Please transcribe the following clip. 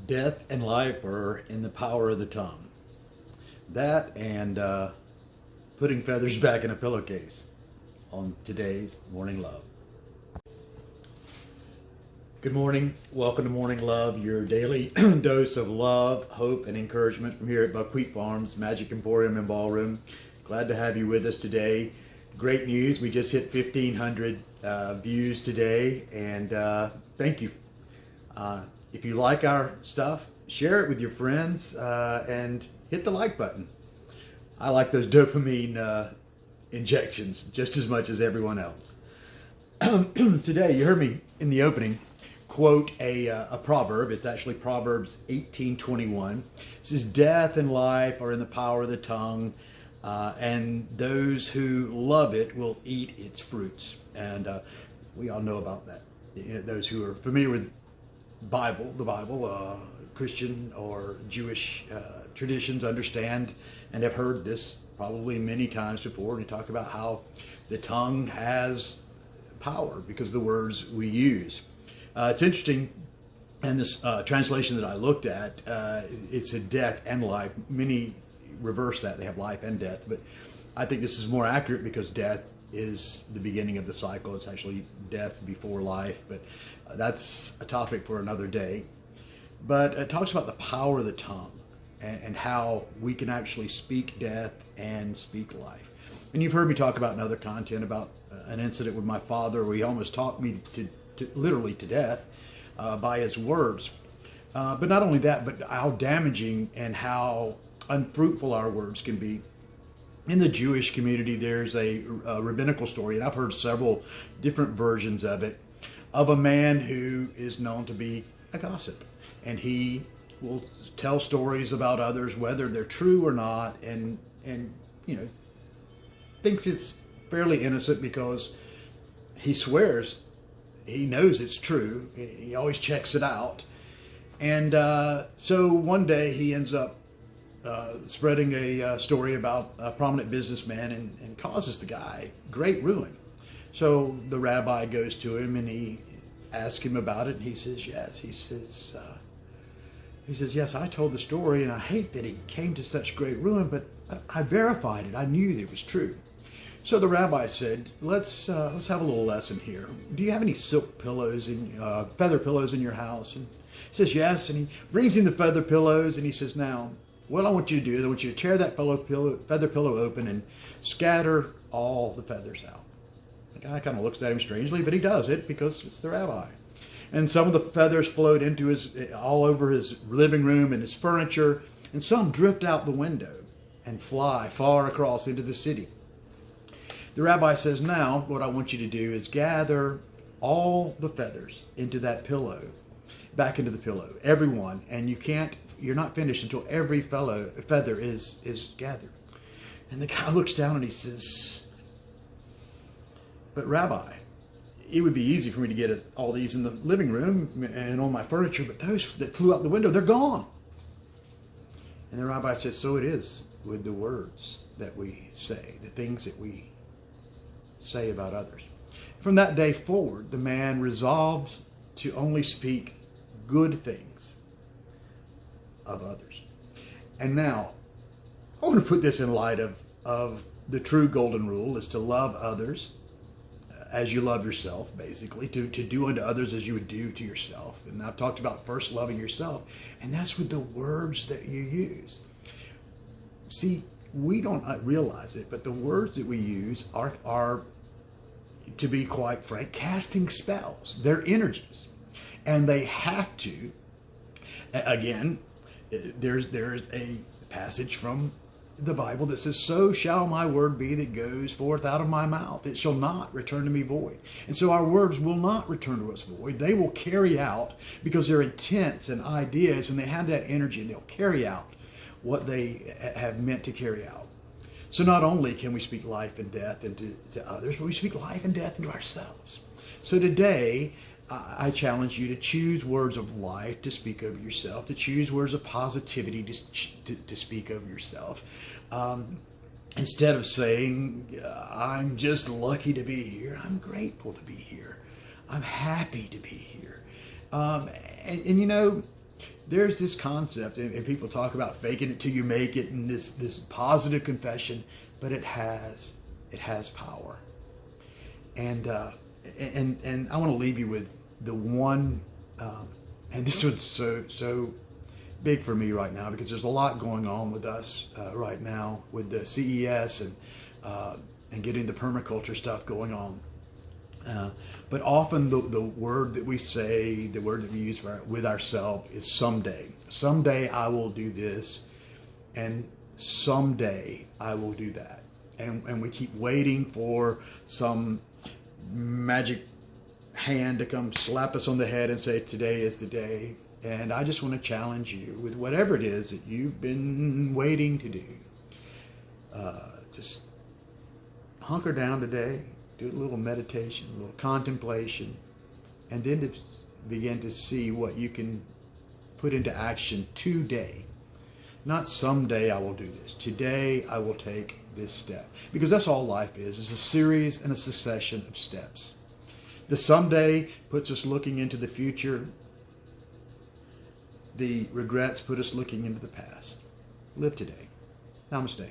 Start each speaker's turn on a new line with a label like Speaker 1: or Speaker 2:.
Speaker 1: Death and life are in the power of the tongue. That and putting feathers back in a pillowcase on today's Morning Love. Good morning. Welcome to Morning Love, your daily dose of love, hope, and encouragement from here at Buckwheat Farms, Magic Emporium and Ballroom. Glad to have you with us today. Great news. We just hit 1,500 views today, and thank you. If you like our stuff, share it with your friends and hit the like button. I like those dopamine injections just as much as everyone else. Today, you heard me in the opening quote a proverb. It's actually Proverbs 18:21. It says, "Death and life are in the power of the tongue, and those who love it will eat its fruits." And we all know about that. Those who are familiar with the Bible, Christian or Jewish traditions understand and have heard this probably many times before. We talk about how the tongue has power because of the words we use. It's interesting, and this translation that I looked at, it said death and life. Many reverse that, they have life and death, but I think this is more accurate because death is the beginning of the cycle. It's actually death before life, but that's a topic for another day. But it talks about the power of the tongue and how we can actually speak death and speak life. And you've heard me talk about in other content about an incident with my father where he almost talked me literally to death by his words. But not only that, but how damaging and how unfruitful our words can be. In the Jewish community, there's a rabbinical story, and I've heard several different versions of it, of a man who is known to be a gossip. And he will tell stories about others, whether they're true or not, and thinks it's fairly innocent because he swears he knows it's true. He always checks it out. And so one day he ends up spreading a story about a prominent businessman and causes the guy great ruin. So the rabbi goes to him and he asks him about it, and he says yes. He says yes, I told the story, and I hate that he came to such great ruin, but I verified it. I knew that it was true. So the rabbi said, let's have a little lesson here. Do you have any silk pillows feather pillows in your house? And he says yes, and he brings in the feather pillows, and he says, now, what I want you to do is I want you to tear that feather pillow open and scatter all the feathers out. The guy kind of looks at him strangely, but he does it because it's the rabbi. And some of the feathers float into all over his living room and his furniture, and some drift out the window and fly far across into the city. The rabbi says, now what I want you to do is gather all the feathers into that pillow, back into the pillow, every one, and you're not finished until every feather is gathered. And the guy looks down and he says, but Rabbi, it would be easy for me to get all these in the living room and on my furniture, but those that flew out the window, they're gone. And the rabbi says, so it is with the words that we say, the things that we say about others. From that day forward, the man resolved to only speak good things of others. And now, I want to put this in light of the true golden rule, is to love others as you love yourself, basically, to do unto others as you would do to yourself. And I've talked about first loving yourself, and that's with the words that you use. See, we don't realize it, but the words that we use are, to be quite frank, casting spells. They're energies. And they have to, again, there's a passage from the Bible that says, so shall my word be that goes forth out of my mouth. It shall not return to me void. And so our words will not return to us void. They will carry out, because they're intents and ideas, and they have that energy, and they'll carry out what they have meant to carry out. So not only can we speak life and death into others, but we speak life and death into ourselves. So today, I challenge you to choose words of life to speak over yourself, to choose words of positivity to speak over yourself. Instead of saying, I'm just lucky to be here, I'm grateful to be here, I'm happy to be here. And you know, there's this concept, and people talk about faking it till you make it, and this positive confession, but it has power. And I want to leave you with the one, and this was so big for me right now, because there's a lot going on with us right now with the CES and getting the permaculture stuff going on. But often the word that we say, the word that we use with ourselves is someday. Someday I will do this, and someday I will do that. And we keep waiting for some magic hand to come slap us on the head and say, today is the day. And I just want to challenge you with whatever it is that you've been waiting to do. Just hunker down today, do a little meditation, a little contemplation, and then to begin to see what you can put into action today. Not someday I will do this. Today I will take this step. Because that's all life is a series and a succession of steps. The someday puts us looking into the future. The regrets put us looking into the past. Live today. Namaste.